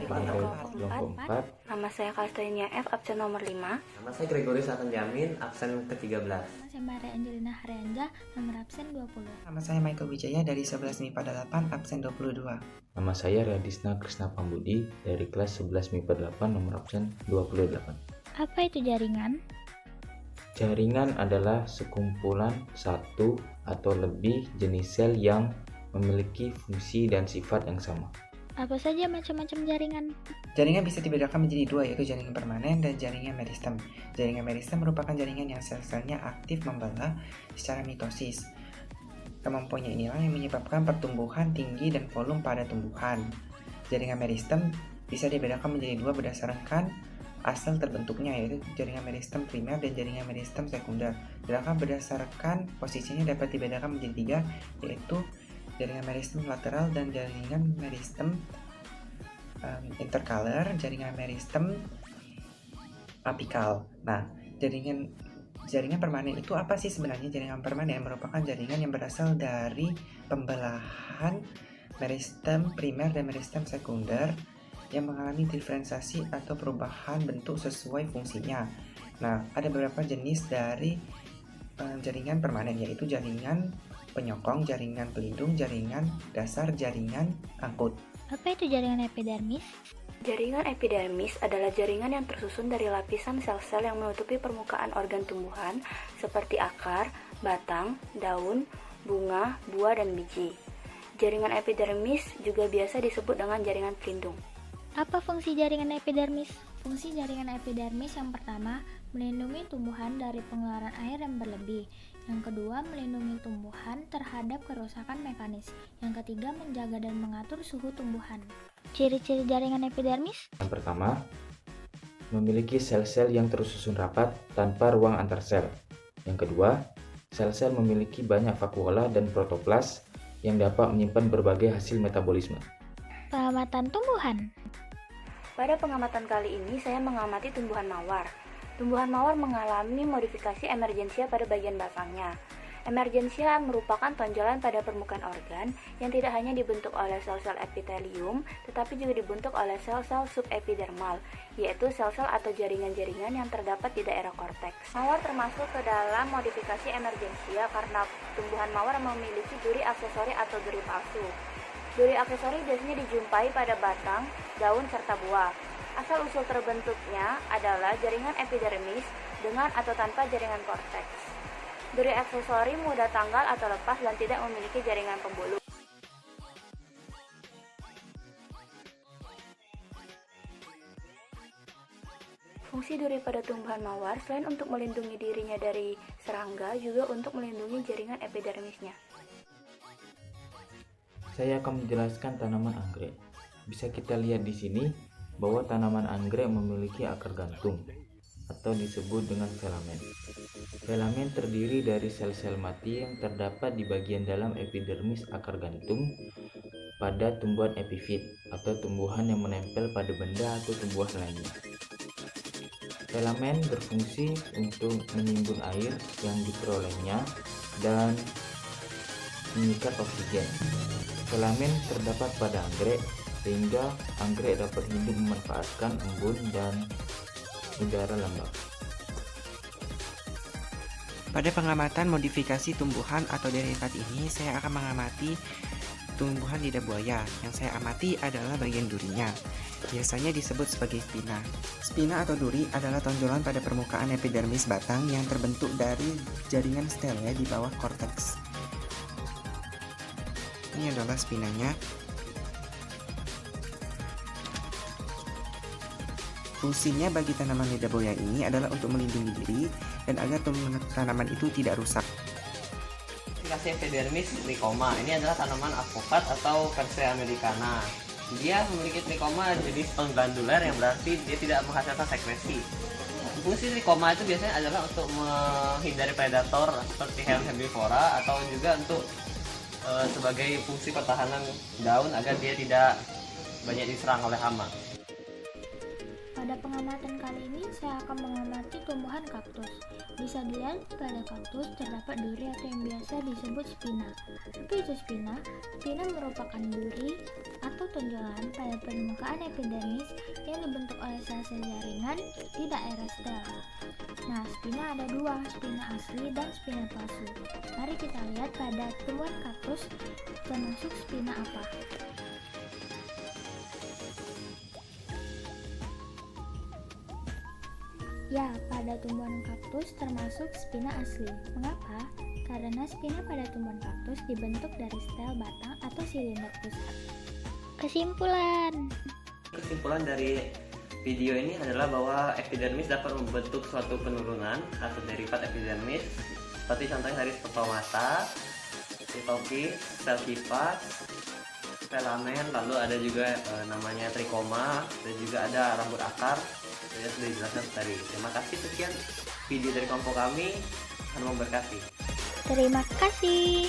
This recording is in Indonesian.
kelompok 4. Nama saya Kalstenia F, absen nomor 5. Nama saya Gregory Sultan Jamin, absen ke-13. Nama saya Maria Angelina Haryanja, nomor absen 20. Nama saya Michael Wijaya dari 11 MIPA 8, absen 22. Nama saya Radisna Krisna Pambudi dari kelas 11 MIPA 8, nomor absen 28. Apa itu jaringan? Jaringan adalah sekumpulan satu atau lebih jenis sel yang memiliki fungsi dan sifat yang sama. Apa saja macam-macam jaringan? Jaringan bisa dibedakan menjadi dua, yaitu jaringan permanen dan jaringan meristem. Jaringan meristem merupakan jaringan yang sel-selnya aktif membelah secara mitosis. Kemampuannya inilah yang menyebabkan pertumbuhan tinggi dan volume pada tumbuhan. Jaringan meristem bisa dibedakan menjadi dua berdasarkan asal terbentuknya, yaitu jaringan meristem primer dan jaringan meristem sekunder. Sedangkan berdasarkan posisinya dapat dibedakan menjadi tiga, yaitu jaringan meristem lateral dan jaringan meristem intercalar, jaringan meristem apikal. Nah, jaringan permanen itu apa sih sebenarnya? Jaringan permanen merupakan jaringan yang berasal dari pembelahan meristem primer dan meristem sekunder yang mengalami diferensiasi atau perubahan bentuk sesuai fungsinya. Nah, ada beberapa jenis dari jaringan permanen, yaitu jaringan penyokong, jaringan pelindung, jaringan dasar, jaringan angkut. Apa itu jaringan epidermis? Jaringan epidermis adalah jaringan yang tersusun dari lapisan sel-sel yang menutupi permukaan organ tumbuhan seperti akar, batang, daun, bunga, buah, dan biji. Jaringan epidermis juga biasa disebut dengan jaringan pelindung. Apa fungsi jaringan epidermis? Fungsi jaringan epidermis yang pertama, melindungi tumbuhan dari pengeluaran air yang berlebih. Yang kedua, melindungi tumbuhan terhadap kerusakan mekanis. Yang ketiga, menjaga dan mengatur suhu tumbuhan. Ciri-ciri jaringan epidermis? Yang pertama, memiliki sel-sel yang tersusun rapat tanpa ruang antar sel. Yang kedua, sel-sel memiliki banyak vakuola dan protoplas yang dapat menyimpan berbagai hasil metabolisme. Pengamatan tumbuhan. Pada pengamatan kali ini, saya mengamati tumbuhan mawar. Tumbuhan mawar mengalami modifikasi emergensia pada bagian batangnya. Emergensia merupakan tonjolan pada permukaan organ yang tidak hanya dibentuk oleh sel-sel epitelium, tetapi juga dibentuk oleh sel-sel subepidermal, yaitu sel-sel atau jaringan-jaringan yang terdapat di daerah korteks. Mawar termasuk ke dalam modifikasi emergensia karena tumbuhan mawar memiliki duri aksesori atau duri palsu. Duri aksesori biasanya dijumpai pada batang, daun, serta buah. Asal-usul terbentuknya adalah jaringan epidermis dengan atau tanpa jaringan korteks. Duri aksesori mudah tanggal atau lepas dan tidak memiliki jaringan pembuluh. Fungsi duri pada tumbuhan mawar selain untuk melindungi dirinya dari serangga, juga untuk melindungi jaringan epidermisnya. Saya akan menjelaskan tanaman anggrek. Bisa kita lihat di sini bahwa tanaman anggrek memiliki akar gantung atau disebut dengan filamen. Filamen terdiri dari sel-sel mati yang terdapat di bagian dalam epidermis akar gantung pada tumbuhan epifit atau tumbuhan yang menempel pada benda atau tumbuhan lainnya. Filamen berfungsi untuk menimbun air yang diperolehnya dan mengikat oksigen. Filamen terdapat pada anggrek sehingga anggrek dapat hidup memanfaatkan embun dan udara lembab. Pada pengamatan modifikasi tumbuhan atau derivat ini, saya akan mengamati tumbuhan lidah buaya. Yang saya amati adalah bagian durinya. Biasanya disebut sebagai spina. Spina atau duri adalah tonjolan pada permukaan epidermis batang yang terbentuk dari jaringan stele di bawah korteks. Ini adalah spinanya. Fungsinya bagi tanaman lidah buaya ini adalah untuk melindungi diri dan agar tanaman itu tidak rusak. Modifikasi epidermis trichoma ini adalah tanaman avokat atau Persea americana. Dia memiliki trichoma jenis pengglandular yang berarti dia tidak menghasilkan sekresi. Fungsi trichoma itu biasanya adalah untuk menghindari predator seperti herbivora atau juga untuk sebagai fungsi pertahanan daun agar dia tidak banyak diserang oleh hama. Pada pengamatan kali ini, saya akan mengamati tumbuhan kaktus. Bisa dilihat pada kaktus terdapat duri atau yang biasa disebut spina. Apa itu spina? Spina merupakan duri atau tonjolan pada permukaan epidermis yang dibentuk oleh sel-sel jaringan di daerah stel. Nah, spina ada dua, spina asli dan spina palsu. Mari kita lihat pada tumbuhan kaktus termasuk spina apa. Ya, pada tumbuhan kaktus termasuk spina asli. Mengapa? Karena spina pada tumbuhan kaktus dibentuk dari stel batang atau silinder pusat. Kesimpulan dari video ini adalah bahwa epidermis dapat membentuk suatu penurunan atau derivat epidermis, seperti contohnya dari stomata, sitokis, sel kipas, filamen, lalu ada juga namanya trikoma, dan juga ada rambut akar. Ya, sudah dijelaskan tadi. Terima kasih, sekian video dari kelompok kami. Tuhan memberkati. Terima kasih.